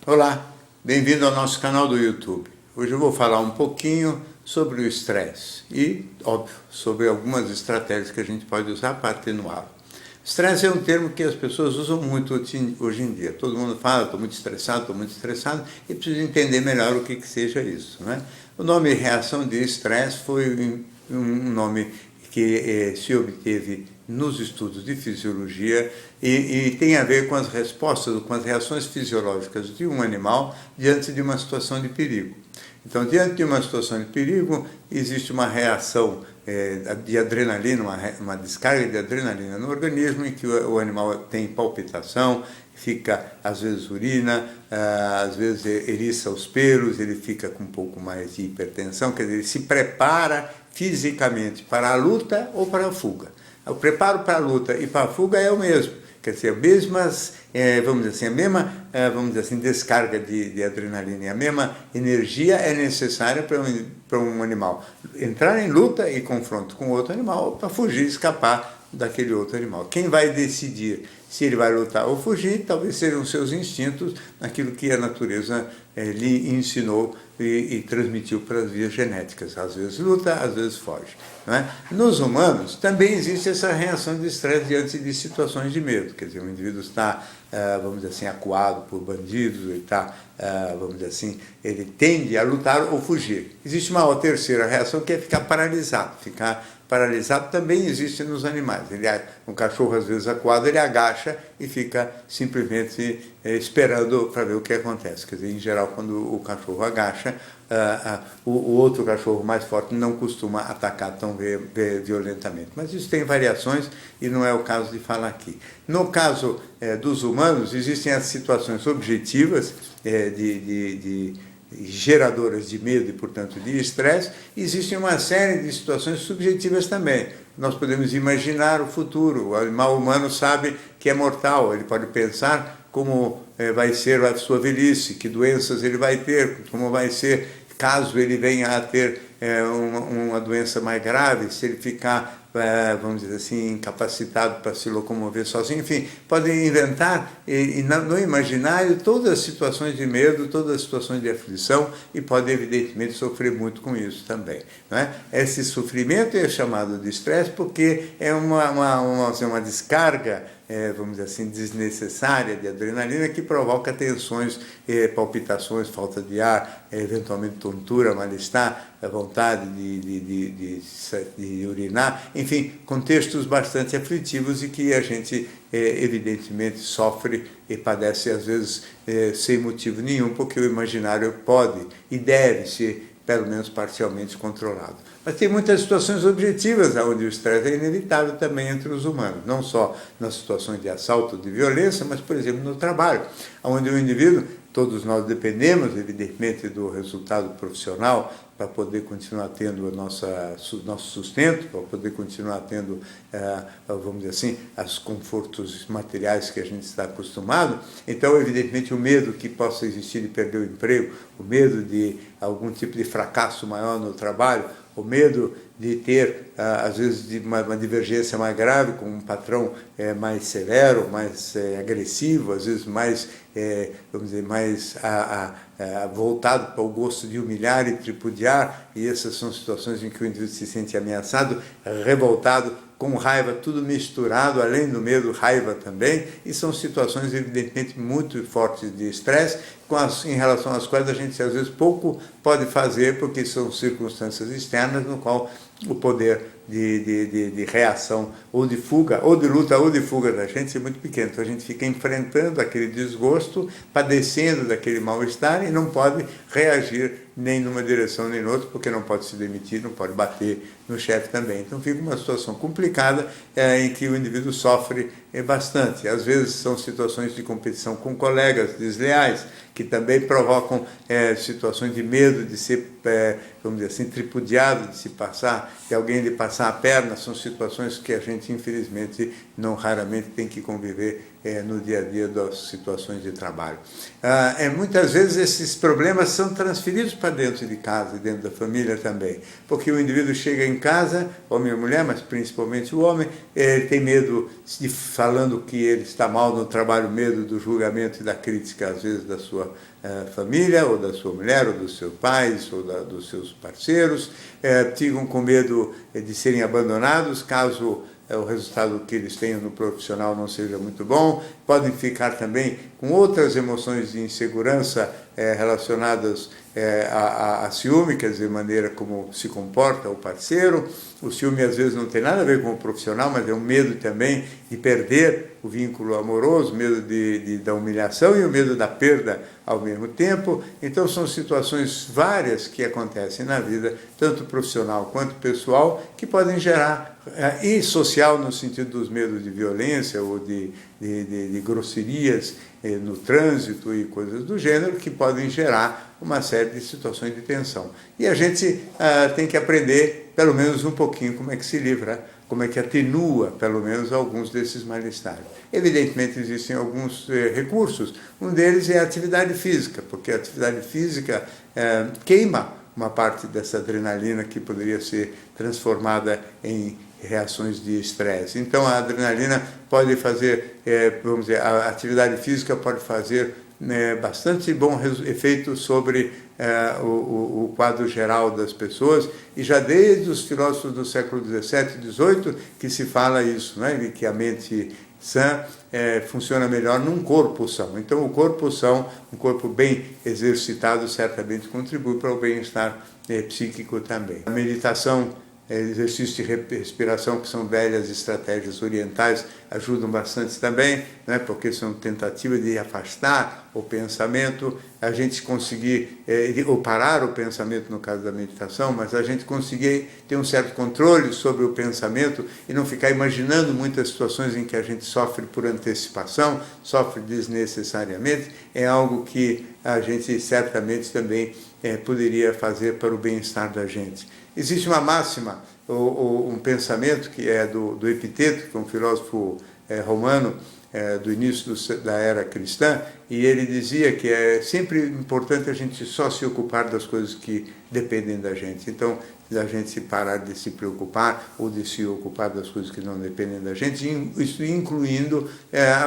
Olá, bem-vindo ao nosso canal do YouTube. Hoje eu vou falar um pouquinho sobre o estresse e, óbvio, sobre algumas estratégias que a gente pode usar para atenuá-lo. Estresse é um termo que as pessoas usam muito hoje em dia. Todo mundo fala, estou muito estressado, e preciso entender melhor o que seja isso, né? O nome reação de estresse foi um nome que se obteve nos estudos de fisiologia e tem a ver com as respostas, com as reações fisiológicas de um animal diante de uma situação de perigo. Então, diante de uma situação de perigo, existe uma reação de adrenalina, uma descarga de adrenalina no organismo, em que o animal tem palpitação, fica, às vezes urina, às vezes eriça os pelos, ele fica com um pouco mais de hipertensão, quer dizer, ele se prepara fisicamente para a luta ou para a fuga. O preparo para a luta e para a fuga é o mesmo, quer dizer, mesmas, vamos dizer assim, a mesma descarga de adrenalina e a mesma energia é necessária para um animal entrar em luta e confronto com outro animal para fugir, escapar daquele outro animal. Quem vai decidir se ele vai lutar ou fugir, talvez sejam os seus instintos, aquilo que a natureza lhe ensinou e transmitiu para as vias genéticas. Às vezes luta, às vezes foge. Não é? Nos humanos também existe essa reação de estresse diante de situações de medo. Quer dizer, o indivíduo está, vamos dizer assim, acuado por bandidos, ele está, vamos dizer assim, ele tende a lutar ou fugir. Existe uma terceira reação que é ficar paralisado. Ficar paralisado também existe nos animais. Um cachorro, às vezes, acuado, ele agacha e fica simplesmente esperando para ver o que acontece. Quer dizer, em geral, quando o cachorro agacha, o outro cachorro mais forte não costuma atacar tão violentamente. Mas isso tem variações e não é o caso de falar aqui. No caso dos humanos, existem as situações objetivas geradoras de medo e, portanto, de estresse. Existem uma série de situações subjetivas também. Nós podemos imaginar o futuro. O animal humano sabe que é mortal, ele pode pensar como vai ser a sua velhice, que doenças ele vai ter, como vai ser caso ele venha a ter uma doença mais grave, se ele ficar, vamos dizer assim, incapacitado para se locomover sozinho, enfim, podem inventar no imaginário todas as situações de medo, todas as situações de aflição e podem, evidentemente, sofrer muito com isso também. Não é? Esse sofrimento é chamado de estresse porque é uma descarga, vamos dizer assim, desnecessária de adrenalina que provoca tensões, palpitações, falta de ar, eventualmente tontura, mal-estar, vontade de urinar, enfim, contextos bastante aflitivos e que a gente, evidentemente, sofre e padece, às vezes, sem motivo nenhum, porque o imaginário pode e deve ser, pelo menos parcialmente, controlado. Mas tem muitas situações objetivas onde o estresse é inevitável também entre os humanos, não só nas situações de assalto, de violência, mas, por exemplo, no trabalho, onde o indivíduo, todos nós dependemos, evidentemente, do resultado profissional para poder continuar tendo nosso sustento, para poder continuar tendo, vamos dizer assim, os confortos materiais que a gente está acostumado. Então, evidentemente, o medo que possa existir de perder o emprego, o medo de algum tipo de fracasso maior no trabalho, o medo de ter, às vezes, uma divergência mais grave com um patrão mais severo, mais agressivo, às vezes mais, vamos dizer, mais voltado para o gosto de humilhar e tripudiar, e essas são situações em que o indivíduo se sente ameaçado, revoltado, com raiva, tudo misturado, além do medo, raiva também, e são situações, evidentemente, muito fortes de estresse, em relação às quais a gente, às vezes, pouco pode fazer, porque são circunstâncias externas no qual o poder de reação, ou de fuga, ou de luta, ou de fuga da gente é muito pequeno. Então a gente fica enfrentando aquele desgosto, padecendo daquele mal-estar e não pode reagir nem numa direção nem noutra, porque não pode se demitir, não pode bater no chefe também. Então fica uma situação complicada em que o indivíduo sofre bastante. Às vezes são situações de competição com colegas desleais, que também provocam situações de medo de ser, vamos dizer assim, tripudiado, de alguém lhe passar passar a perna, são situações que a gente, infelizmente, não raramente tem que conviver no dia a dia das situações de trabalho. Muitas vezes esses problemas são transferidos para dentro de casa e dentro da família também, porque o indivíduo chega em casa, homem ou mulher, mas principalmente o homem, ele tem medo de, falando que ele está mal no trabalho, medo do julgamento e da crítica, às vezes, da sua família, ou da sua mulher, ou dos seus pais, ou dos seus parceiros, ficam com medo de serem abandonados, caso o resultado que eles tenham no profissional não seja muito bom, podem ficar também com outras emoções de insegurança relacionadas a ciúme, quer dizer, maneira como se comporta o parceiro. O ciúme às vezes não tem nada a ver com o profissional, mas é um medo também de perder o vínculo amoroso, medo da humilhação e o medo da perda ao mesmo tempo. Então são situações várias que acontecem na vida, tanto profissional quanto pessoal, que podem gerar, e social no sentido dos medos de violência ou de grosserias no trânsito e coisas do gênero, que podem gerar uma série de situações de tensão. E a gente tem que aprender, pelo menos um pouquinho, como é que se livra, como é que atenua, pelo menos, alguns desses mal-estares. Evidentemente, existem alguns recursos. Um deles é a atividade física, porque a atividade física queima uma parte dessa adrenalina que poderia ser transformada em reações de estresse. Então, a adrenalina pode fazer, vamos dizer, a atividade física pode fazer bastante bom efeito sobre o quadro geral das pessoas, e já desde os filósofos do século XVII e XVIII que se fala isso, né, de que a mente sã funciona melhor num corpo são. Então, o corpo são, um corpo bem exercitado, certamente contribui para o bem-estar psíquico também. A meditação, exercícios de respiração, que são velhas estratégias orientais, ajudam bastante também, né, porque são tentativas de afastar o pensamento, a gente conseguir, ou parar o pensamento no caso da meditação, mas a gente conseguir ter um certo controle sobre o pensamento e não ficar imaginando muitas situações em que a gente sofre por antecipação, sofre desnecessariamente, é algo que a gente certamente também poderia fazer para o bem-estar da gente. Existe uma máxima, um pensamento que é do Epiteto, que é um filósofo romano do início da era cristã, e ele dizia que é sempre importante a gente só se ocupar das coisas que dependem da gente. Então, a gente parar de se preocupar ou de se ocupar das coisas que não dependem da gente, isso incluindo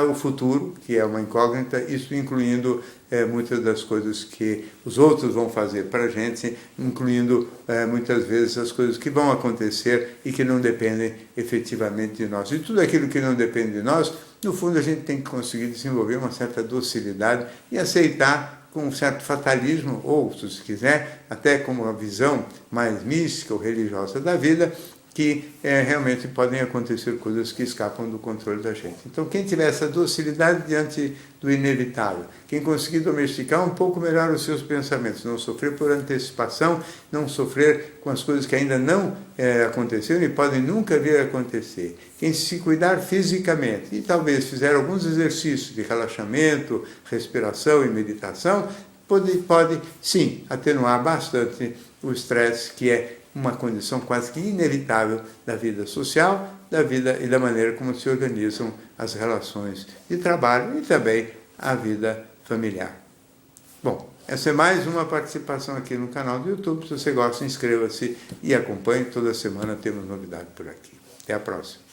o futuro, que é uma incógnita, isso incluindo muitas das coisas que os outros vão fazer para a gente, incluindo muitas vezes as coisas que vão acontecer e que não dependem efetivamente de nós. E tudo aquilo que não depende de nós, no fundo a gente tem que conseguir desenvolver uma certa docilidade e aceitar com um certo fatalismo, ou, se quiser, até como uma visão mais mística ou religiosa da vida, que realmente podem acontecer coisas que escapam do controle da gente. Então, quem tiver essa docilidade diante do inevitável, quem conseguir domesticar um pouco melhor os seus pensamentos, não sofrer por antecipação, não sofrer com as coisas que ainda não aconteceram e podem nunca vir a acontecer, quem se cuidar fisicamente e talvez fizer alguns exercícios de relaxamento, respiração e meditação, pode sim atenuar bastante o estresse, que é uma condição quase que inevitável da vida social, da vida e da maneira como se organizam as relações de trabalho e também a vida familiar. Bom, essa é mais uma participação aqui no canal do YouTube. Se você gosta, inscreva-se e acompanhe. Toda semana temos novidade por aqui. Até a próxima.